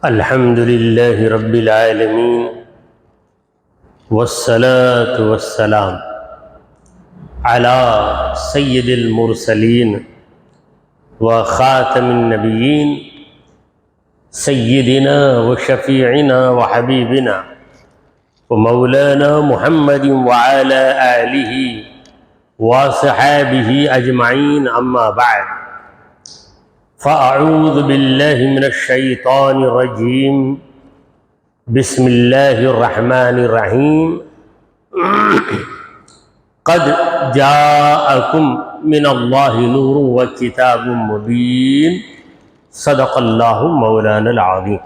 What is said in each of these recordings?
الحمد لله رب العالمين والصلاة والسلام على سيد المرسلين وخاتم النبيين سيدنا وشفيعنا وحبيبنا ومولانا محمد وعلى آله وصحابه أجمعين، أما بعد، فأعوذ بالله من الشيطان الرجيم، بسم الله الرحمن الرحيم. قد جاءكم من الله نور وكتاب مبين، صدق اللہ مولانا العظیم.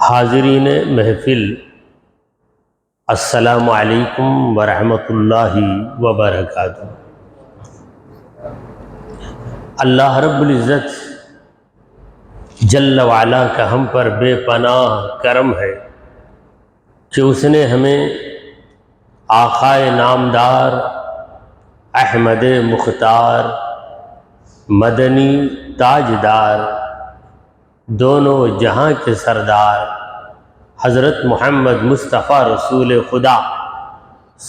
حاضرین محفل، السلام علیکم ورحمۃ اللہ وبرکاتہ. اللہ رب العزت جل وعلا کا ہم پر بے پناہ کرم ہے کہ اس نے ہمیں آقائے نامدار احمد مختار مدنی تاجدار دونوں جہاں کے سردار حضرت محمد مصطفیٰ رسول خدا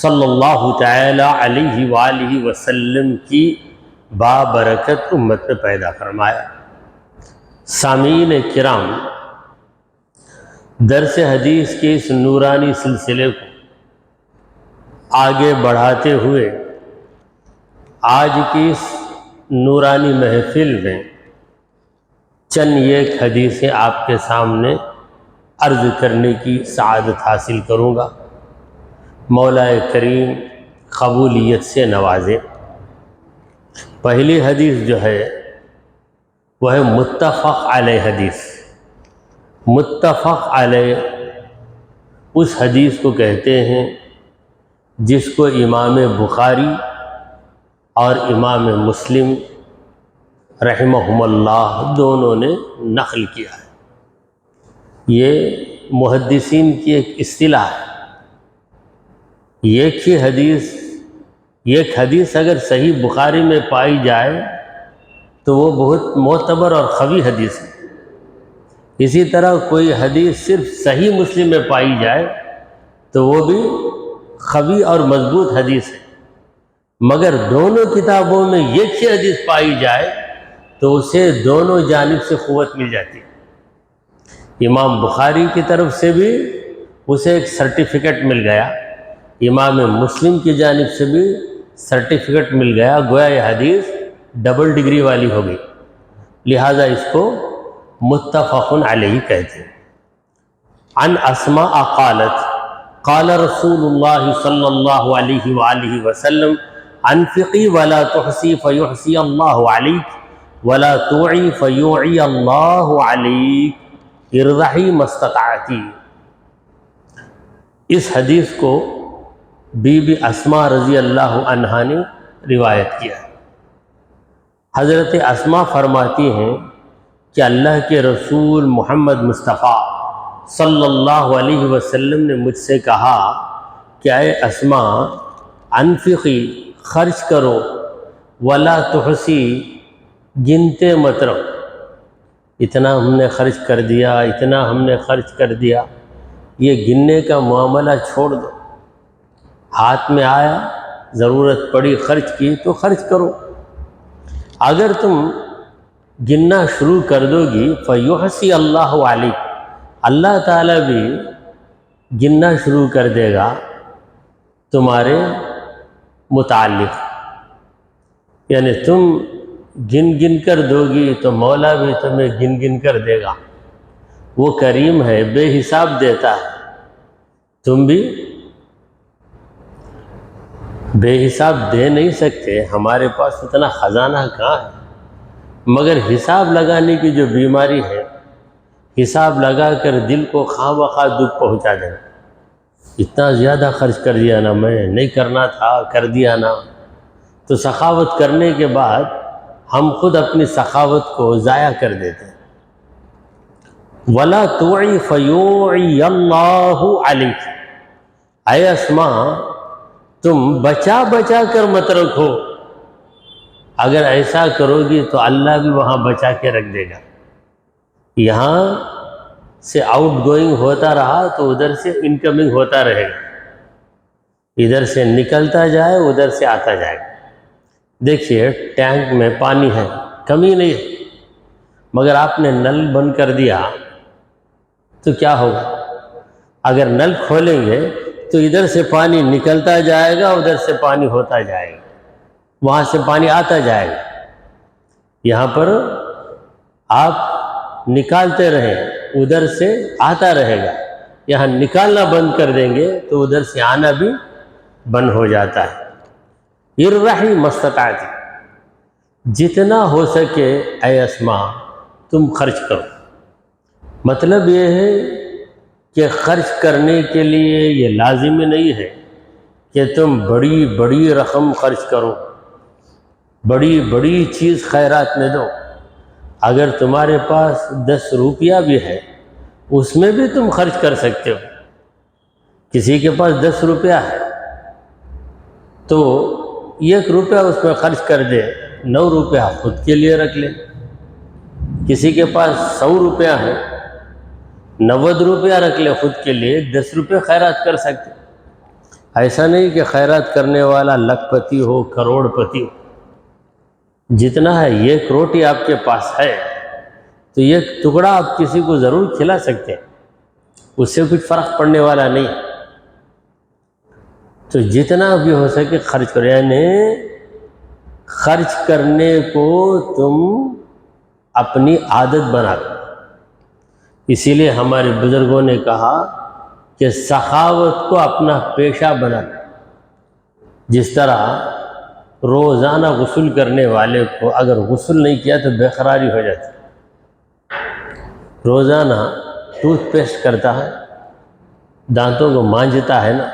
صلی اللہ تعالی علیہ وآلہ وسلم کی بابرکت امت میں پیدا فرمایا. سامعین کرام، درس حدیث کے اس نورانی سلسلے کو آگے بڑھاتے ہوئے آج کی اس نورانی محفل میں چند ایک حدیثیں آپ کے سامنے عرض کرنے کی سعادت حاصل کروں گا. مولا کریم قبولیت سے نوازے. پہلی حدیث جو ہے وہ ہے متفق علیہ حدیث. متفق علیہ اس حدیث کو کہتے ہیں جس کو امام بخاری اور امام مسلم رحمہم اللہ دونوں نے نقل کیا ہے. یہ محدثین کی ایک اصطلاح ہے. ایک حدیث اگر صحیح بخاری میں پائی جائے تو وہ بہت معتبر اور قوی حدیث ہے. اسی طرح کوئی حدیث صرف صحیح مسلم میں پائی جائے تو وہ بھی قوی اور مضبوط حدیث ہے. مگر دونوں کتابوں میں ایک ہی حدیث پائی جائے تو اسے دونوں جانب سے قوت مل جاتی ہے. امام بخاری کی طرف سے بھی اسے ایک سرٹیفکیٹ مل گیا، امام مسلم کی جانب سے بھی سرٹیفکیٹ مل گیا. گویا یہ حدیث ڈبل ڈگری والی ہو گئی، لہذا اس کو متفق علیہ کہتے ہیں. عن اسماء قالت قال رسول اللہ صلی اللہ علیہ وآلہ وسلم انفقی ولا تحسی فیحسی اللہ علیک ولا توعی فیوعی اللہ علیک ارضحی ما استطعتی. اس حدیث کو بی بی اسماء رضی اللہ عنہا نے روایت کیا ہے. حضرت اسماء فرماتی ہیں کہ اللہ کے رسول محمد مصطفیٰ صلی اللہ علیہ وسلم نے مجھ سے کہا کہ اے اسماء، انفقی، خرچ کرو، ولا تحسی، گنتے مت رہو. اتنا ہم نے خرچ کر دیا، اتنا ہم نے خرچ کر دیا، یہ گننے کا معاملہ چھوڑ دو. ہاتھ میں آیا، ضرورت پڑی، خرچ کی تو خرچ کرو. اگر تم گننا شروع کر دو گی فیحسی اللہ علیک، اللہ تعالیٰ بھی گننا شروع کر دے گا تمہارے متعلق. یعنی تم گن گن کر دو گی تو مولا بھی تمہیں گن گن کر دے گا. وہ کریم ہے، بے حساب دیتا ہے. تم بھی بے حساب دے نہیں سکتے، ہمارے پاس اتنا خزانہ کہاں ہے. مگر حساب لگانے کی جو بیماری ہے، حساب لگا کر دل کو خواہ بخواہ دکھ پہنچا دینا. اتنا زیادہ خرچ کر دیا نا، میں نہیں کرنا تھا، کر دیا نا. تو سخاوت کرنے کے بعد ہم خود اپنی سخاوت کو ضائع کر دیتے ہیں. وَلَا تُوعِ فَيُوعِيَ اللَّهُ عَلَيْكِ. اے اسماء، تم بچا بچا کر مت رکھو. اگر ایسا کرو گی تو اللہ بھی وہاں بچا کے رکھ دے گا. یہاں سے آؤٹ گوئنگ ہوتا رہا تو ادھر سے انکمنگ ہوتا رہے گا، ادھر سے نکلتا جائے ادھر سے آتا جائے گا۔ دیکھیے ٹینک میں پانی ہے، کمی نہیں ہے، مگر آپ نے نل بند کر دیا تو کیا ہوگا؟ اگر نل کھولیں گے تو ادھر سے پانی نکلتا جائے گا، ادھر سے پانی ہوتا جائے گا، وہاں سے پانی آتا جائے گا۔ یہاں پر آپ نکالتے رہیں ادھر سے آتا رہے گا، یہاں نکالنا بند کر دیں گے تو ادھر سے آنا بھی بند ہو جاتا ہے۔ اررحی مستطاعت، جتنا ہو سکے اے اسماء تم خرچ کرو۔ مطلب یہ ہے کہ خرچ کرنے کے لیے یہ لازمی نہیں ہے کہ تم بڑی بڑی رقم خرچ کرو، بڑی بڑی چیز خیرات میں دو۔ اگر تمہارے پاس 10 روپیہ بھی ہے اس میں بھی تم خرچ کر سکتے ہو۔ کسی کے پاس 10 روپیہ ہے تو 1 روپیہ اس میں خرچ کر دے، 9 روپیہ خود کے لیے رکھ لے۔ کسی کے پاس 100 روپیہ ہے، 90 روپیہ رکھ لے خود کے لیے، 10 روپے خیرات کر سکتے۔ ایسا نہیں کہ خیرات کرنے والا لکھ پتی ہو، کروڑ پتی ہو۔ جتنا ہے 1 روٹی آپ کے پاس ہے تو 1 ٹکڑا آپ کسی کو ضرور کھلا سکتے ہیں، اس سے کچھ فرق پڑنے والا نہیں۔ تو جتنا بھی ہو سکے خرچ کرو، یعنی خرچ کرنے کو تم اپنی عادت بنا دو۔ اسی لیے ہمارے بزرگوں نے کہا کہ سخاوت کو اپنا پیشہ بنا دو۔ جس طرح روزانہ غسل کرنے والے کو اگر غسل نہیں کیا تو بے قراری ہو جاتی، روزانہ ٹوتھ پیسٹ کرتا ہے، دانتوں کو مانجتا ہے نا،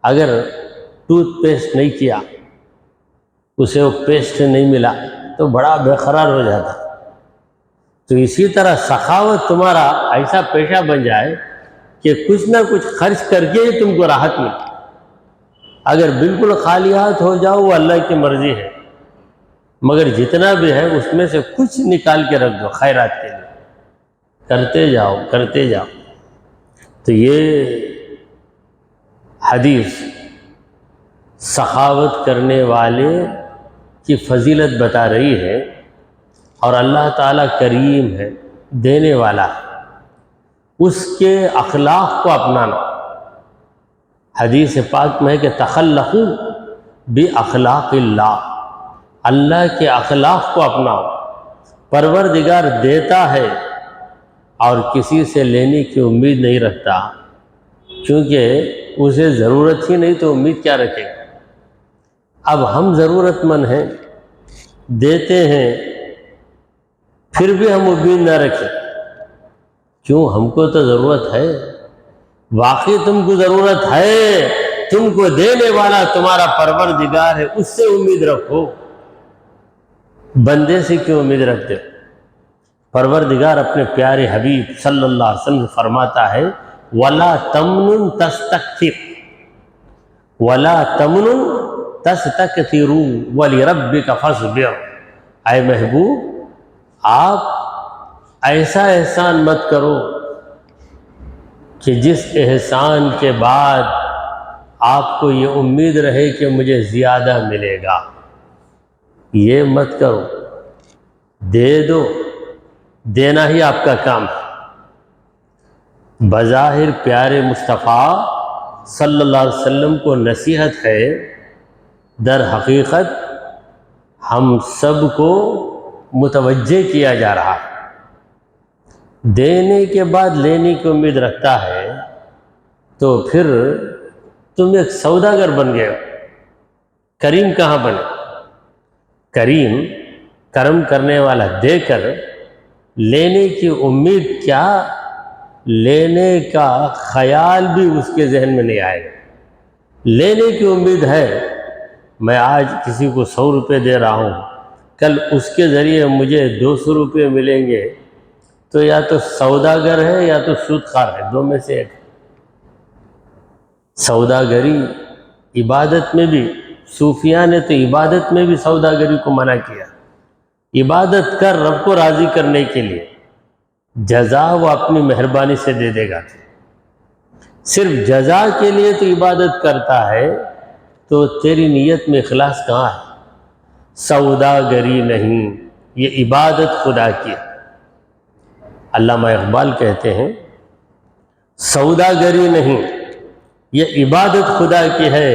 اگر ٹوتھ پیسٹ نہیں کیا، اسے وہ پیسٹ نہیں ملا تو بڑا بے قرار ہو جاتا۔ تو اسی طرح سخاوت تمہارا ایسا پیشہ بن جائے کہ کچھ نہ کچھ خرچ کر کے ہی تم کو راحت ملے۔ اگر بالکل خالی ہاتھ ہو جاؤ وہ اللہ کی مرضی ہے، مگر جتنا بھی ہے اس میں سے کچھ نکال کے رکھ دو خیرات کے لیے، کرتے جاؤ کرتے جاؤ۔ تو یہ حدیث سخاوت کرنے والے کی فضیلت بتا رہی ہے، اور اللہ تعالیٰ کریم ہے، دینے والا ہے، اس کے اخلاق کو اپنانا۔ حدیث پاک میں ہے کہ تخلقوا باخلاق اللہ، اللہ کے اخلاق کو اپناؤ۔ پروردگار دیتا ہے اور کسی سے لینے کی امید نہیں رکھتا، کیونکہ اسے ضرورت ہی نہیں تو امید کیا رکھے گا۔ اب ہم ضرورت مند ہیں، دیتے ہیں، پھر بھی ہم امید نہ رکھیں، کیوں؟ ہم کو تو ضرورت ہے، واقعی تم کو ضرورت ہے، تم کو دینے والا تمہارا پروردگار ہے، اس سے امید رکھو، بندے سے کیوں امید رکھتے ہو؟ پروردگار اپنے پیارے حبیب صلی اللہ علیہ وسلم فرماتا ہے وَلَا تَمْنُن تَسْتَكْثِرْ وَلَا تَمْنُن تَسْتَكْثِرُوا وَلِرَبِّكَ فَاصْبِرْ۔ اے محبوب، آپ ایسا احسان مت کرو کہ جس احسان کے بعد آپ کو یہ امید رہے کہ مجھے زیادہ ملے گا، یہ مت کرو۔ دے دو، دینا ہی آپ کا کام ہے۔ بظاہر پیارے مصطفیٰ صلی اللہ علیہ وسلم کو نصیحت ہے، در حقیقت ہم سب کو متوجہ کیا جا رہا ہے۔ دینے کے بعد لینے کی امید رکھتا ہے تو پھر تم ایک سوداگر بن گئے ہو۔ کریم کہاں بنے؟ کریم کرم کرنے والا دے کر لینے کی امید کیا، لینے کا خیال بھی اس کے ذہن میں نہیں آئے گا۔ لینے کی امید ہے، میں آج کسی کو 100 روپے دے رہا ہوں، کل اس کے ذریعے مجھے 200 روپے ملیں گے، تو یا تو سوداگر ہے یا تو سود خوار ہے، دو میں سے ایک۔ سوداگری عبادت میں بھی، صوفیاء نے تو عبادت میں بھی سوداگری کو منع کیا۔ عبادت کر رب کو راضی کرنے کے لیے، جزا وہ اپنی مہربانی سے دے دے گا. صرف جزا کے لیے تو عبادت کرتا ہے تو تیری نیت میں اخلاص کہاں ہے؟ سوداگری نہیں، یہ عبادت خدا کی ہے. علامہ اقبال کہتے ہیں سوداگری نہیں، یہ عبادت خدا کی ہے.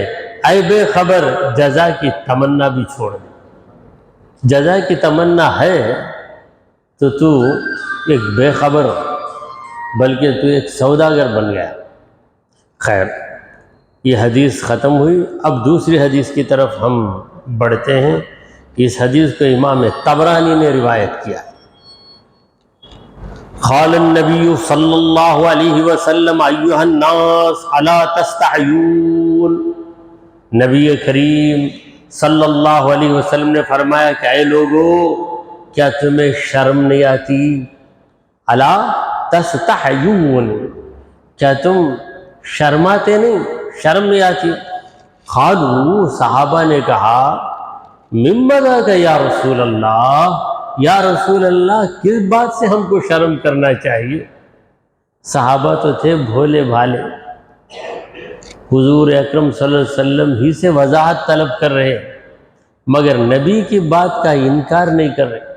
اے بے خبر جزا کی تمنا بھی چھوڑ دے. جزا کی تمنا ہے تو تو ایک بے خبر ہو، بلکہ تو ایک سوداگر بن گیا. خیر، یہ حدیث ختم ہوئی. اب دوسری حدیث کی طرف ہم بڑھتے ہیں. اس حدیث کو امام طبرانی نے روایت کیا. قال النبی صلی اللہ علیہ وسلم ایھا الناس الا تستحیون. نبی کریم صلی اللہ علیہ وسلم نے فرمایا کہ اے لوگو، کیا تمہیں شرم نہیں آتی؟ الا تستحیون، کیا تم شرماتے نہیں، شرم نہیں آتی؟ قالوا، صحابہ نے کہا مما ذاک یا رسول اللہ، یا رسول اللہ کس بات سے ہم کو شرم کرنا چاہیے؟ صحابہ تو تھے بھولے بھالے، حضور اکرم صلی اللہ علیہ وسلم ہی سے وضاحت طلب کر رہے، مگر نبی کی بات کا انکار نہیں کر رہے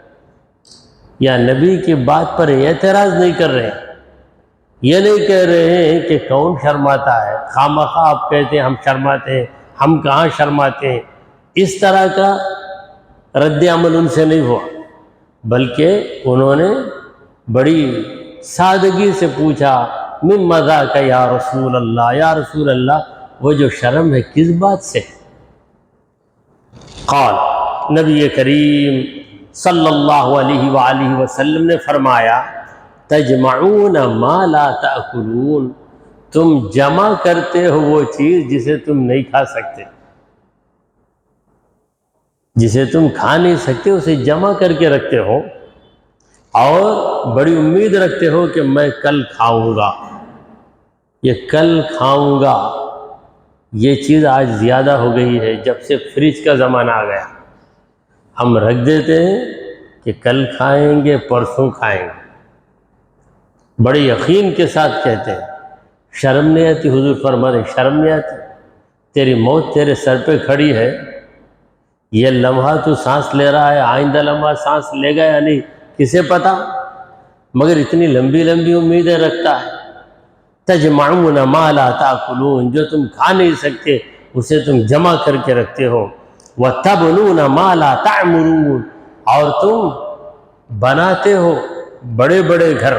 یا نبی کی بات پر اعتراض نہیں کر رہے. یہ نہیں کہہ رہے ہیں کہ کون شرماتا ہے، خامخواہ آپ کہتے ہیں ہم شرماتے ہیں، ہم کہاں شرماتے ہیں. اس طرح کا رد عمل ان سے نہیں ہوا، بلکہ انہوں نے بڑی سادگی سے پوچھا مما ذاک یا رسول اللہ، یا رسول اللہ وہ جو شرم ہے کس بات سے؟ قال، نبی کریم صلی اللہ علیہ وآلہ وسلم نے فرمایا تجمعون ما لا تأکلون، تم جمع کرتے ہو وہ چیز جسے تم نہیں کھا سکتے، جسے تم کھا نہیں سکتے اسے جمع کر کے رکھتے ہو اور بڑی امید رکھتے ہو کہ میں کل کھاؤں گا، یہ کل کھاؤں گا. یہ چیز آج زیادہ ہو گئی ہے جب سے فریج کا زمانہ آ گیا. ہم رکھ دیتے ہیں کہ کل کھائیں گے، پرسوں کھائیں گے، بڑے یقین کے ساتھ کہتے ہیں. شرم نہیں آتی؟ حضور فرما رہے شرم نہیں آتی؟ تیری موت تیرے سر پہ کھڑی ہے، یہ لمحہ تو سانس لے رہا ہے، آئندہ لمحہ سانس لے گا یا نہیں کسے پتا، مگر اتنی لمبی لمبی امیدیں رکھتا ہے. تجمعون ما لا تاکلون، جو تم کھا نہیں سکتے اسے تم جمع کر کے رکھتے ہو. وتبنون ما لا تعمرون، اور تم بناتے ہو بڑے بڑے گھر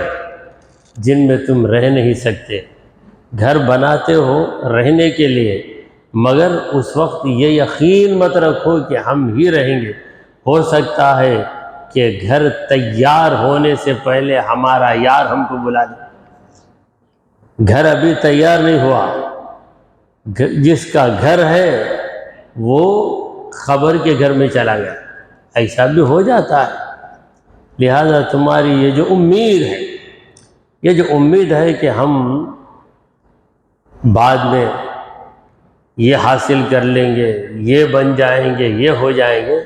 جن میں تم رہ نہیں سکتے. گھر بناتے ہو رہنے کے لیے، مگر اس وقت یہ یقین مت رکھو کہ ہم ہی رہیں گے، ہو سکتا ہے کہ گھر تیار ہونے سے پہلے ہمارا یار ہم کو بلا دے. گھر ابھی تیار نہیں ہوا، جس کا گھر ہے وہ خبر کے گھر میں چلا گیا، ایسا بھی ہو جاتا ہے. لہذا تمہاری یہ جو امید ہے، یہ جو امید ہے کہ ہم بعد میں یہ حاصل کر لیں گے، یہ بن جائیں گے، یہ ہو جائیں گے،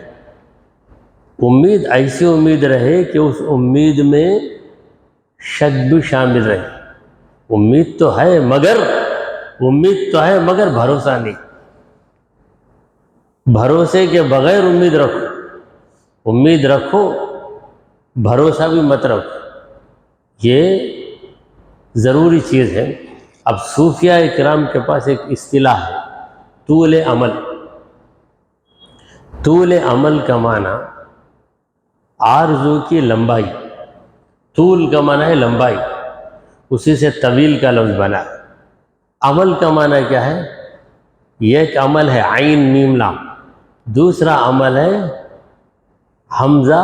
امید ایسی امید رہے کہ اس امید میں شک بھی شامل رہے. امید تو ہے مگر بھروسہ نہیں. بھروسے کے بغیر امید رکھو، امید رکھو، بھروسہ بھی مت رکھو، یہ ضروری چیز ہے. اب صوفیاء کرام کے پاس ایک اصطلاح ہے طول عمل. طول عمل کا معنی آرزو کی لمبائی، طول کا معنی ہے لمبائی، اسی سے طویل کا لفظ بنا. عمل کا معنی کیا ہے؟ یہ ایک عمل ہے عین میم لام، دوسرا عمل ہے حمزہ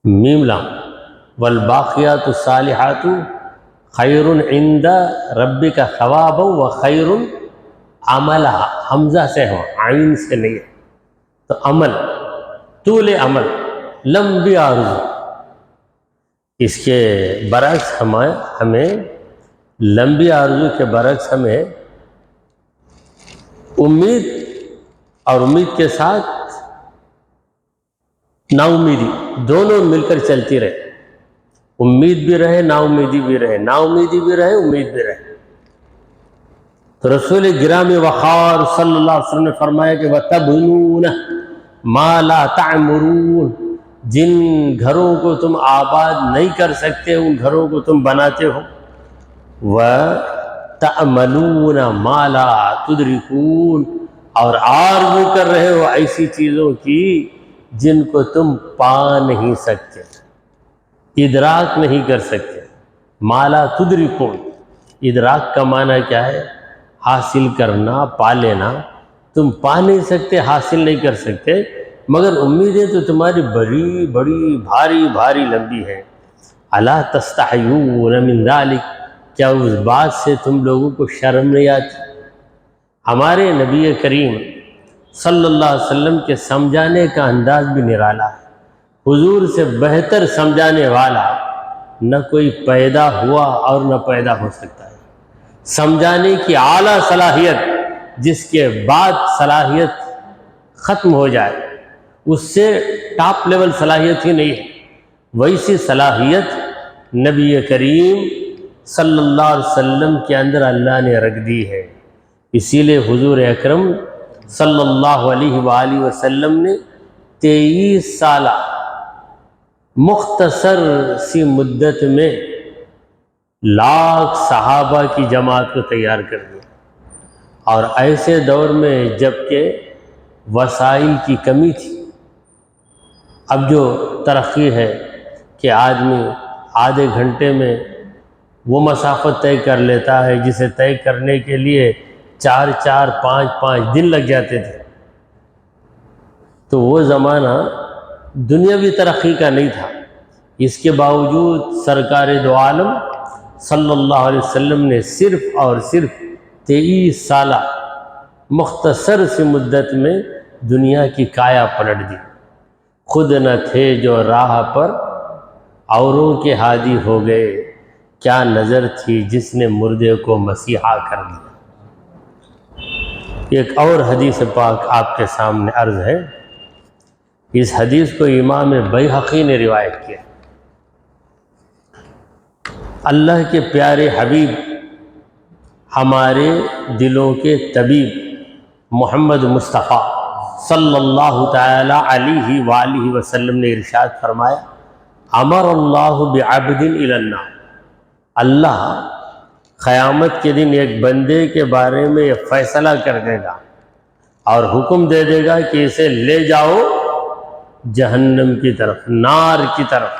میم لام. والباقیات الصالحات خیر عند ربک ثوابا وخیر عملا، حمزہ سے ہو عین سے نہیں ہے. تو عمل، طول عمل، لمبی آرزو. اس کے برعکس ہمیں لمبی آرزو کے برعکس ہمیں امید اور امید کے ساتھ نا امیدی دونوں مل کر چلتی رہے. امید بھی رہے نا امیدی بھی رہے، نا امیدی بھی رہے امید بھی رہے۔ تو رسول گرامی وقار صلی اللہ علیہ وسلم نے فرمایا کہ وَتَبْنُونَ مَا لَا تَعْمُرُونَ، جن گھروں کو تم آباد نہیں کر سکتے ان گھروں کو تم بناتے ہو، وَتَأْمَلُونَ مَا لَا تُدْرِكُونَ، اور آرزو کر رہے ہو ایسی چیزوں کی جن کو تم پا نہیں سکتے، ادراک نہیں کر سکتے۔ مَا لَا تُدْرِكُونَ، ادراک کا معنی کیا ہے؟ حاصل کرنا، پا لینا۔ تم پا نہیں سکتے، حاصل نہیں کر سکتے، مگر امیدیں تو تمہاری بڑی بڑی بھاری بھاری لمبی ہیں۔ الا تستحیون من ذلک، کیا اس بات سے تم لوگوں کو شرم نہیں آتی؟ ہمارے نبی کریم صلی اللہ علیہ وسلم کے سمجھانے کا انداز بھی نرالا ہے۔ حضور سے بہتر سمجھانے والا نہ کوئی پیدا ہوا اور نہ پیدا ہو سکتا ہے۔ سمجھانے کی اعلیٰ صلاحیت، جس کے بعد صلاحیت ختم ہو جائے، اس سے ٹاپ لیول صلاحیت ہی نہیں ہے، ویسی صلاحیت نبی کریم صلی اللہ علیہ وسلم کے اندر اللہ نے رکھ دی ہے۔ اسی لیے حضور اکرم صلی اللہ علیہ وآلہ وسلم نے 23 سالہ مختصر سی مدت میں لاکھ صحابہ کی جماعت کو تیار کر دیا، اور ایسے دور میں جب کہ وسائل کی کمی تھی۔ اب جو ترقی ہے کہ آدمی آدھے گھنٹے میں وہ مسافت طے کر لیتا ہے جسے طے کرنے کے لیے 4-5 دن لگ جاتے تھے، تو وہ زمانہ دنیاوی ترقی کا نہیں تھا۔ اس کے باوجود سرکار دو عالم صلی اللہ علیہ وسلم نے صرف اور صرف 23 سالہ مختصر سی مدت میں دنیا کی کایا پلٹ دی۔ خود نہ تھے جو راہ پر اوروں کے ہادی ہو گئے، کیا نظر تھی جس نے مردے کو مسیحا کر دیا۔ ایک اور حدیث پاک آپ کے سامنے عرض ہے۔ اس حدیث کو امام بیہقی نے روایت کیا۔ اللہ کے پیارے حبیب، ہمارے دلوں کے طبیب محمد مصطفیٰ صلی اللہ تعالی علیہ وآلہ وسلم نے ارشاد فرمایا، امر اللہ بعبد الی النار، اللہ قیامت کے دن ایک بندے کے بارے میں فیصلہ کر دے گا اور حکم دے دے گا کہ اسے لے جاؤ جہنم کی طرف، نار کی طرف،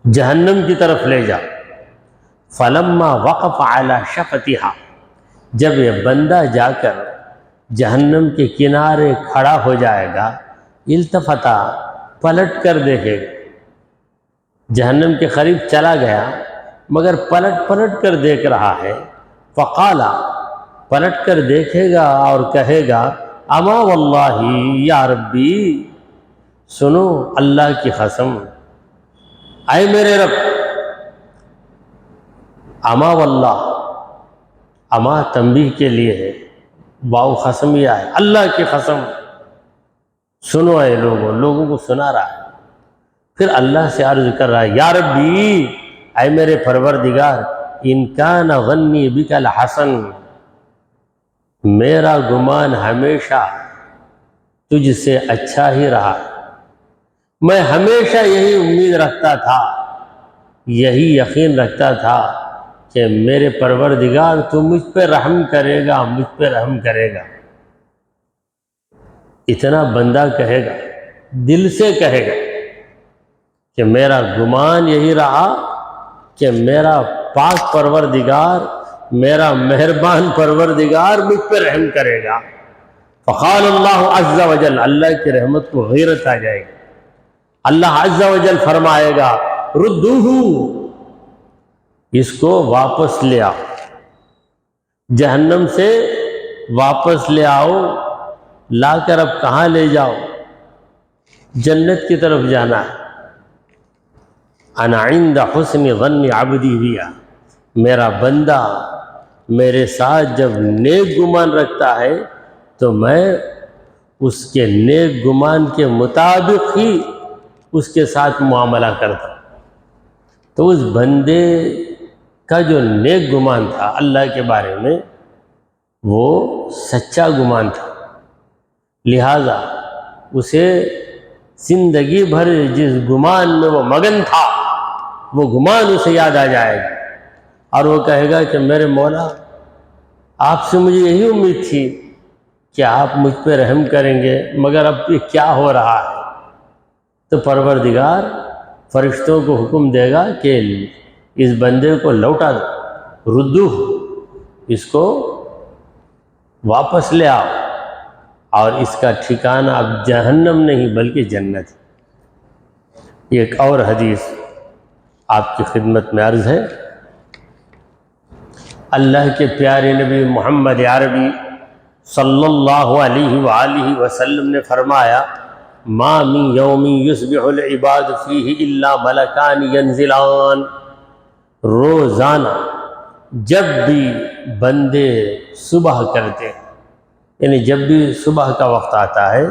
جہنم کی طرف لے جاؤ۔ فلما وقف علی شفتہا، جب یہ بندہ جا کر جہنم کے کنارے کھڑا ہو جائے گا، التفتا، پلٹ کر دیکھے گا، جہنم کے قریب چلا گیا مگر پلٹ کر دیکھ رہا ہے، فقالا، پلٹ کر دیکھے گا اور کہے گا، اما واللہ یا ربی، سنو اللہ کی قسم، اے میرے رب، اما واللہ، اما تنبیہ کے لیے ہے، واو قسمیہ ہے، اللہ کی قسم، سنو اے لوگوں کو سنا رہا ہے۔ پھر اللہ سے عرض کر رہا ہے، یا ربی، اے میرے پروردگار، ان کان ظنی بک لحسن، میرا گمان ہمیشہ تجھ سے اچھا ہی رہا، میں ہمیشہ یہی امید رکھتا تھا، یہی یقین رکھتا تھا کہ میرے پروردگار تو مجھ پہ رحم کرے گا، مجھ پہ رحم کرے گا۔ اتنا بندہ کہے گا، دل سے کہے گا کہ میرا گمان یہی رہا کہ میرا پاک پروردگار، میرا مہربان پروردگار مجھ پہ رحم کرے گا۔ فقال اللہ عز وجل، اللہ کی رحمت کو غیرت آ جائے گی، اللہ عز وجل فرمائے گا، ردوہو، اس کو واپس لے آؤ، جہنم سے واپس لے آؤ، لا کر اب کہاں لے جاؤ؟ جنت کی طرف جانا ہے۔ انا عند حسن ظن عبدی بیا، میرا بندہ میرے ساتھ جب نیک گمان رکھتا ہے تو میں اس کے نیک گمان کے مطابق ہی اس کے ساتھ معاملہ کرتا ہوں۔ تو اس بندے کا جو نیک گمان تھا اللہ کے بارے میں وہ سچا گمان تھا، لہذا اسے زندگی بھر جس گمان میں وہ مگن تھا وہ گمان اسے یاد آ جائے گا، اور وہ کہے گا کہ میرے مولا آپ سے مجھے یہی امید تھی کہ آپ مجھ پہ رحم کریں گے، مگر اب یہ کیا ہو رہا ہے؟ تو پروردگار فرشتوں کو حکم دے گا کہ اس بندے کو لوٹا دو، ردو، اس کو واپس لے آؤ، اور اس کا ٹھکانہ اب جہنم نہیں بلکہ جنت ہے۔ ایک اور حدیث آپ کی خدمت میں عرض ہے۔ اللہ کے پیارے نبی محمد عربی صلی اللہ علیہ وآلہ وسلم نے فرمایا، ما من یوم یصبح العباد فیہ الا ملکان ینزلان، روزانہ جب بھی بندے صبح کرتے ہیں، یعنی جب بھی صبح کا وقت آتا ہے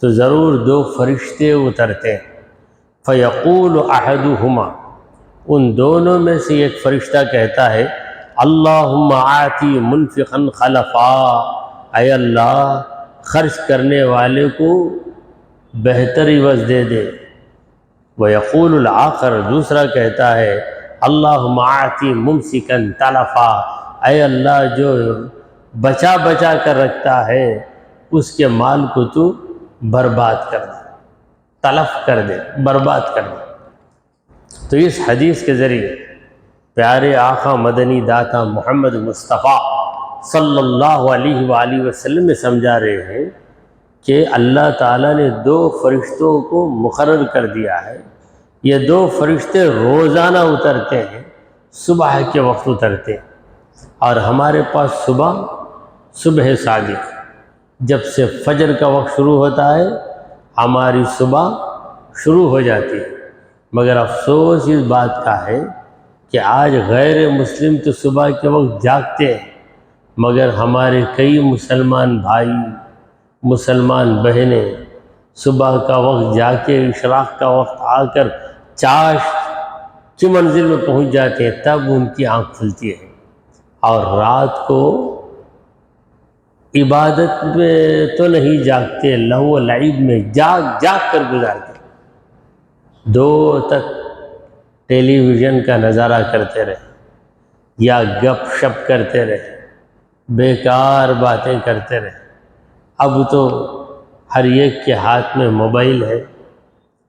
تو ضرور دو فرشتے اترتے ہیں، فیقول احدہما، ان دونوں میں سے ایک فرشتہ کہتا ہے، اللہم آتی منفقا خلفا، اے اللہ خرچ کرنے والے کو بہتر عوض دے دے۔ ویقول الآخر، دوسرا کہتا ہے، اللہم آتی ممسکا تلفا، اے اللہ جو بچا بچا کر رکھتا ہے اس کے مال کو تو برباد کر دے، تلف کر دے، برباد کر دے۔ تو اس حدیث کے ذریعے پیارے آقا مدنی داتا محمد مصطفیٰ صلی اللہ علیہ وآلہ وسلم میں سمجھا رہے ہیں کہ اللہ تعالیٰ نے دو فرشتوں کو مقرر کر دیا ہے، یہ دو فرشتے روزانہ اترتے ہیں، صبح کے وقت اترتے ہیں، اور ہمارے پاس صبح صادق، جب سے فجر کا وقت شروع ہوتا ہے ہماری صبح شروع ہو جاتی ہے، مگر افسوس اس بات کا ہے کہ آج غیر مسلم تو صبح کے وقت جاگتے ہیں، مگر ہمارے کئی مسلمان بھائی، مسلمان بہنیں صبح کا وقت جا کے اشراق کا وقت آ کر چاش کی منزل میں پہنچ جاتے ہیں، تب ان کی آنکھ کھلتی ہے، اور رات کو عبادت میں تو نہیں جاگتے، لہو و لعب میں جاگ کر گزارتے، 2 تک ٹیلی ویژن کا نظارہ کرتے رہے یا گپ شپ کرتے رہے، بیکار باتیں کرتے رہے۔ اب تو ہر ایک کے ہاتھ میں موبائل ہے،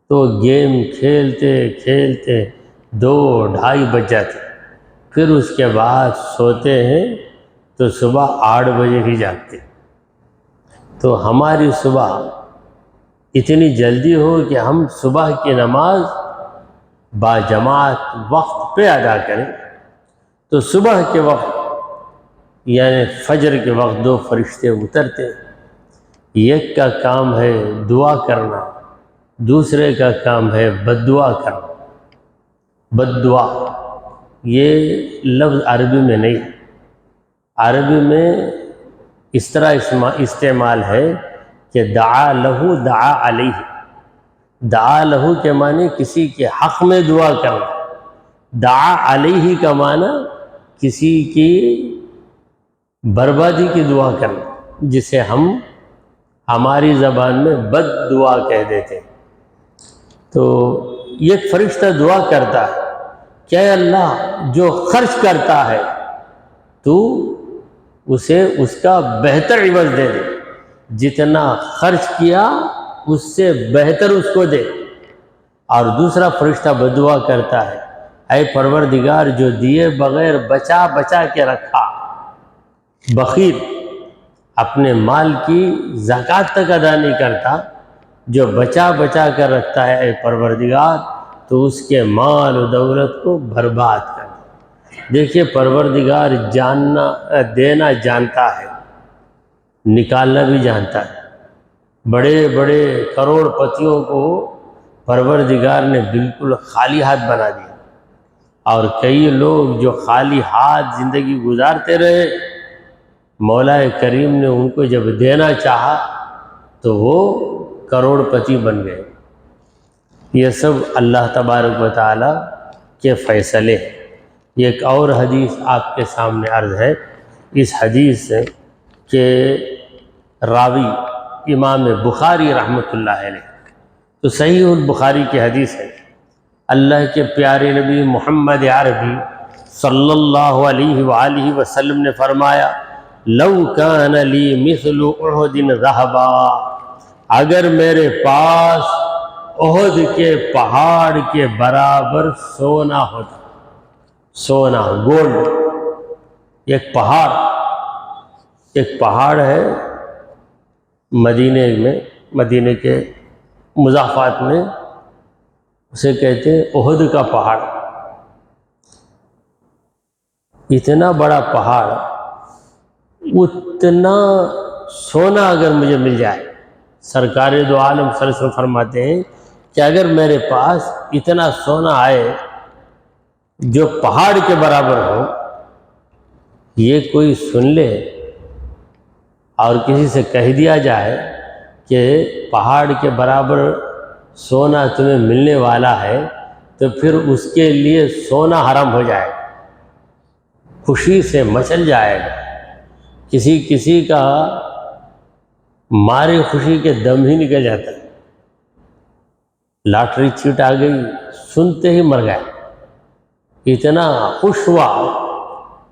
تو گیم کھیلتے کھیلتے 2-2:30 بج جاتے، پھر اس کے بعد سوتے ہیں تو صبح 8 بجے ہی جاگتے۔ تو ہماری صبح اتنی جلدی ہو کہ ہم صبح کی نماز باجماعت وقت پہ ادا کریں، تو صبح کے وقت یعنی فجر کے وقت 2 فرشتے اترتے ہیں، ایک کا کام ہے دعا کرنا، دوسرے کا کام ہے بد دعا کرنا۔ بد دعا یہ لفظ عربی میں نہیں، عربی میں اس طرح استعمال ہے کہ دعا لہو دعا علیہ، دعا لہو کے معنی کسی کے حق میں دعا کرنا، دعا علیہ کا معنی کسی کی بربادی کی دعا کرنا، جسے ہم ہماری زبان میں بد دعا کہہ دیتے ہیں۔ تو یہ فرشتہ دعا کرتا ہے کہ اے اللہ جو خرچ کرتا ہے تو اسے اس کا بہتر عوض دے دے، جتنا خرچ کیا اس سے بہتر اس کو دے۔ اور دوسرا فرشتہ بدعا کرتا ہے، اے پروردگار جو دیے بغیر بچا بچا کے رکھا، بخیل اپنے مال کی زکوٰۃ تک ادا نہیں کرتا، جو بچا بچا کر رکھتا ہے اے پروردگار تو اس کے مال و دولت کو برباد کر دے۔ دیکھیے پروردگار دینا جانتا ہے، نکالنا بھی جانتا ہے۔ بڑے بڑے کروڑ پتیوں کو پروردگار نے بالکل خالی ہاتھ بنا دیا، اور کئی لوگ جو خالی ہاتھ زندگی گزارتے رہے، مولا کریم نے ان کو جب دینا چاہا تو وہ کروڑ پتی بن گئے۔ یہ سب اللہ تبارک و تعالی کے فیصلے ہیں۔ یہ ایک اور حدیث آپ کے سامنے عرض ہے۔ اس حدیث سے کہ راوی امام بخاری رحمۃ اللہ علیہ، تو صحیح البخاری کی حدیث ہے، اللہ کے پیارے نبی محمد عربی صلی اللہ علیہ وآلہ وسلم نے فرمایا، لو کان لی مثل احد ذہبا، اگر میرے پاس احد کے پہاڑ کے برابر سونا ہوتا، سونا گولڈ، ایک پہاڑ ہے مدینے میں، مدینے کے مضافات میں اسے کہتے ہیں احد کا پہاڑ۔ اتنا بڑا پہاڑ، اتنا سونا اگر مجھے مل جائے، سرکار دو عالم صلی اللہ علیہ وسلم فرماتے ہیں کہ اگر میرے پاس اتنا سونا آئے جو پہاڑ کے برابر ہو، یہ کوئی سن لے اور کسی سے کہہ دیا جائے کہ پہاڑ کے برابر سونا تمہیں ملنے والا ہے، تو پھر اس کے لیے سونا حرام ہو جائے گا، خوشی سے مچل جائے گا، کسی کا مارے خوشی کے دم ہی نکل جاتا ہے۔ لاٹری چیٹ آ گئی، سنتے ہی مر گئے، اتنا خوش ہوا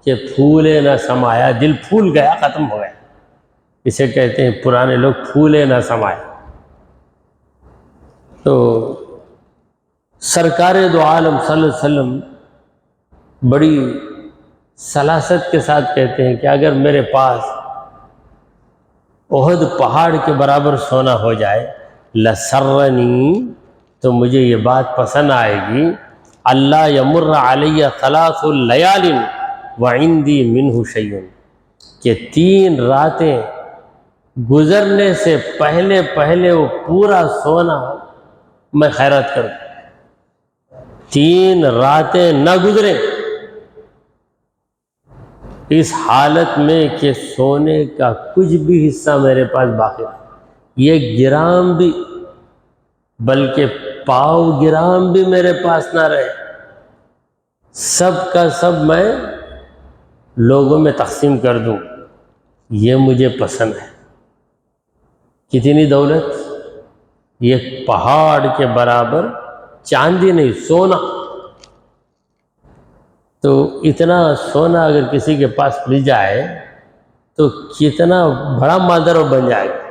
کہ پھولے نہ سمایا، دل پھول گیا، ختم ہو گیا۔ اسے کہتے ہیں پرانے لوگ پھولے نہ سمائے۔ تو سرکار دو عالم صلی اللہ علیہ وسلم بڑی سلاست کے ساتھ کہتے ہیں کہ اگر میرے پاس احد پہاڑ کے برابر سونا ہو جائے، لسرنی، تو مجھے یہ بات پسند آئے گی، اللہ یمر علی 3 لیال وعندی منہ شیء، کہ 3 راتیں گزرنے سے پہلے وہ پورا سونا میں خیرات کروں، 3 راتیں نہ گزریں اس حالت میں کہ سونے کا کچھ بھی حصہ میرے پاس باقی نہیں، یہ گرام بھی، بلکہ پاؤ گرام بھی میرے پاس نہ رہے، سب کا سب میں لوگوں میں تقسیم کر دوں، یہ مجھے پسند ہے۔ کتنی دولت؟ یہ پہاڑ کے برابر، چاندی نہیں، سونا۔ تو اتنا سونا اگر کسی کے پاس مل جائے تو کتنا بڑا مالدار بن جائے گا،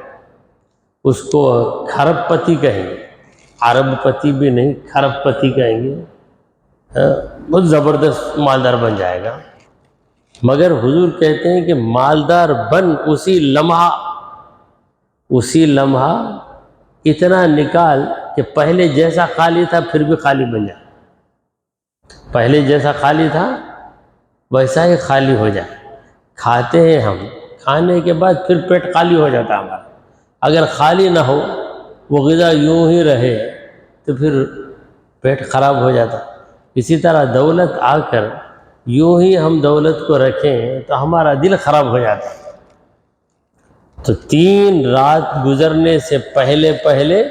اس کو کھرب پتی کہیں گے، عرب پتی بھی نہیں، کھرب پتی کہیں گے، بہت زبردست مالدار بن جائے گا۔ مگر حضور کہتے ہیں کہ مالدار بن اسی لمحہ اتنا نکال کہ پہلے جیسا خالی تھا پھر بھی خالی بن جائے، پہلے جیسا خالی تھا ویسا ہی خالی ہو جائے۔ کھاتے ہیں ہم، کھانے کے بعد پھر پیٹ خالی ہو جاتا ہمارا، اگر خالی نہ ہو، وہ غذا یوں ہی رہے تو پھر پیٹ خراب ہو جاتا۔ اسی طرح دولت آ کر یوں ہی ہم دولت کو رکھیں تو ہمارا دل خراب ہو جاتا۔ تو 3 رات گزرنے سے پہلے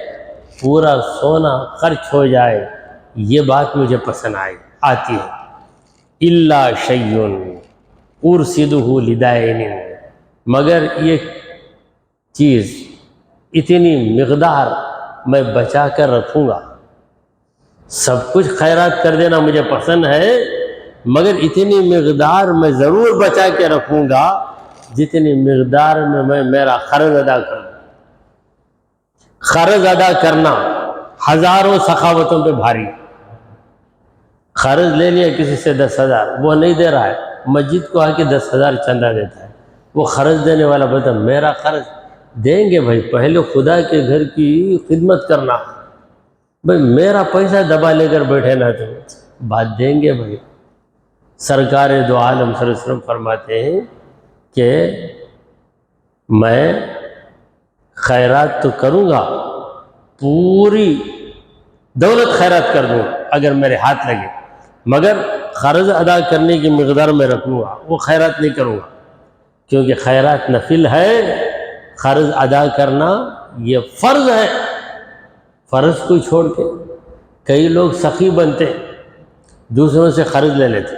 پورا سونا خرچ ہو جائے، یہ بات مجھے پسند آتی ہے۔ الا شیء ارصدہ لدین، مگر یہ چیز، اتنی مقدار میں بچا کر رکھوں گا، سب کچھ خیرات کر دینا مجھے پسند ہے، مگر اتنی مقدار میں ضرور بچا کے رکھوں گا جتنی مقدار میں میرا قرض ادا کروں۔ قرض ادا کرنا ہزاروں سخاوتوں پہ بھاری۔ قرض لے لیا کسی سے 10,000، وہ نہیں دے رہا ہے، مسجد کو آ کے 10,000 چندہ دیتا ہے، وہ قرض دینے والا بولتا ہے میرا قرض دیں گے بھائی، پہلے خدا کے گھر کی خدمت کرنا، بھائی میرا پیسہ دبا لے کر بیٹھے نہ تو بات دیں گے بھائی۔ سرکار دو عالم صلی اللہ علیہ وسلم فرماتے ہیں کہ میں خیرات تو کروں گا، پوری دولت خیرات کر دوں اگر میرے ہاتھ لگے، مگر قرض ادا کرنے کی مقدار میں رکھوں گا، وہ خیرات نہیں کروں گا، کیونکہ خیرات نفل ہے، قرض ادا کرنا یہ فرض ہے۔ فرض کو چھوڑ کے کئی لوگ سخی بنتے ہیں، دوسروں سے قرض لے لیتے،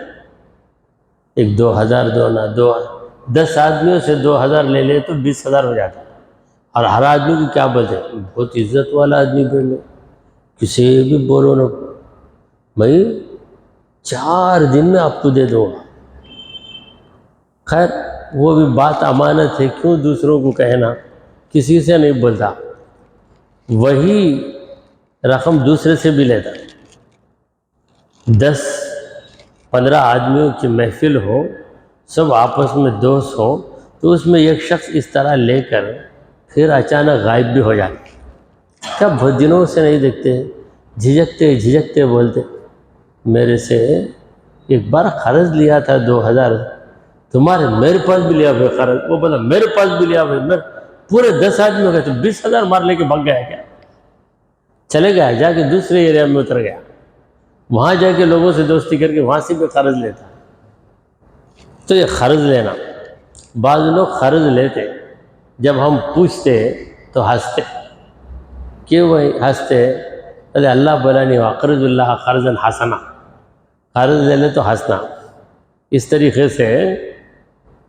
ایک 2000 دو 10 آدمیوں سے 2000 لے لے تو 20,000 ہو جاتا، اور ہر آدمی کو کیا بولتے ہیں، بہت عزت والا آدمی بولو، کسی بھی بولو نا بھائی 4 دن میں آپ کو دے دوں گا۔ خیر وہ بھی بات امانت ہے، کیوں دوسروں کو کہنا، کسی سے نہیں بولتا، وہی رقم دوسرے سے بھی لیتا۔ 10-15 آدمیوں کی محفل ہو، سب آپس میں دوست ہو، تو اس میں ایک شخص اس طرح لے کر پھر اچانک غائب بھی ہو جاتا، کیا بہت دنوں سے نہیں دیکھتے، جھجکتے بولتے میرے سے ایک بار قرض لیا تھا 2000 تمہارے، میرے پاس بھی لیا بھائی قرض، وہ بولا میرے پاس بھی لیا بھائی، میں پورے 10 آدمی ہو گئے تو 20,000 مار لے کے بھگ گیا کیا، چلے گیا جا کے دوسرے ایریا میں اتر گیا، وہاں جا کے لوگوں سے دوستی کر کے وہاں سے بھی قرض لیتا۔ تو یہ قرض لینا، بعض لوگ قرض لیتے، جب ہم پوچھتے تو ہنستے، کیوں بھائی ہنستے، ارے اللہ بولا نہیں وَأَقْرِضُوا اللَّهَ قَرْضًا حَسَنًا، قرض لے لے تو ہنسنا۔ اس طریقے سے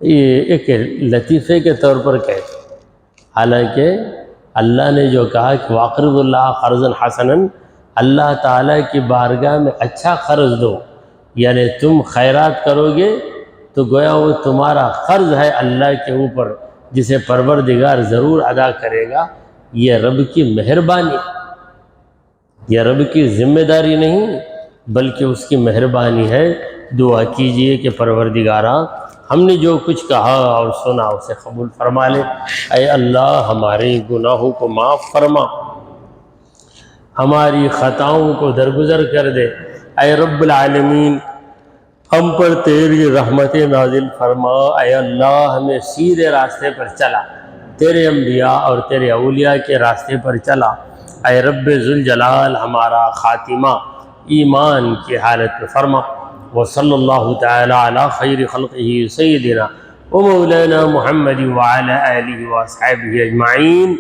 یہ ایک لطیفے کے طور پر کہتے، حالانکہ اللہ نے جو کہا کہ وَأَقْرِضُوا اللَّهَ قَرْضًا حَسَنًا، اللہ تعالیٰ کی بارگاہ میں اچھا قرض دو، یعنی تم خیرات کرو گے تو گویا وہ تمہارا قرض ہے اللہ کے اوپر، جسے پروردگار ضرور ادا کرے گا، یہ رب کی مہربانی، یہ رب کی ذمہ داری نہیں بلکہ اس کی مہربانی ہے۔ دعا کیجئے کہ پروردگارا ہم نے جو کچھ کہا اور سنا اسے قبول فرما لے، اے اللہ ہمارے گناہوں کو معاف فرما، ہماری خطاؤں کو درگزر کر دے، اے رب العالمین ہم پر تیری رحمت نازل فرما، اے اللہ ہمیں سیدھے راستے پر چلا، تیرے انبیاء اور تیرے اولیاء کے راستے پر چلا، اے رب ذوالجلال ہمارا خاتمہ ایمان کی حالت میں فرما۔ وصلی اللہ تعالی علی خیر خلقہ سیدنا و مولانا محمد وعلی آلہ و اصحابہ اجمعین۔